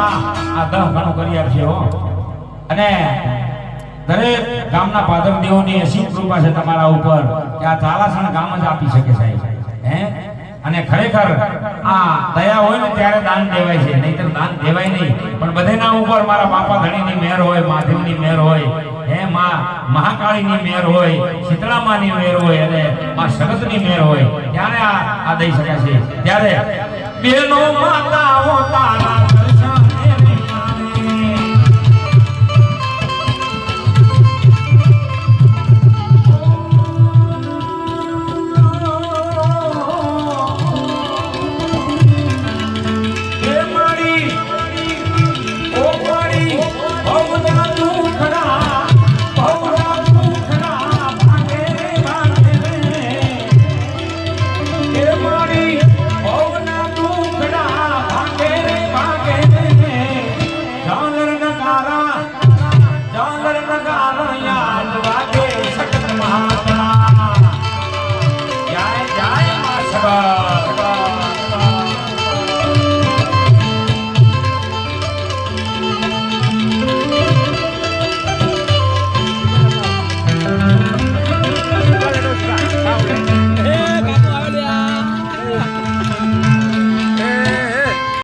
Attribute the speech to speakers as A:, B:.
A: માં આ 10 ગણું કરી આપશે હો અને દરેક ગામના પાદર દેવોની અસીમ કૃપા છે તમારા ઉપર કે આ તાલાસણ ગામ જ આપી શકે સાહેબ હે અને ખરેખર આ દયા હોય ને ત્યારે દાન દેવાય છે નહીતર દાન દેવાય નહીં પણ બધાના ઉપર મારા બાપા ધણીની મહેર હોય મહાદેવની મહેર હોય હે માં મહાકાળીની મહેર હોય શીતળામાની મહેર હોય અને માં શરદની મહેર હોય ત્યારે આ દઈ શકાય છે ત્યારે બેનો માતા હો તારા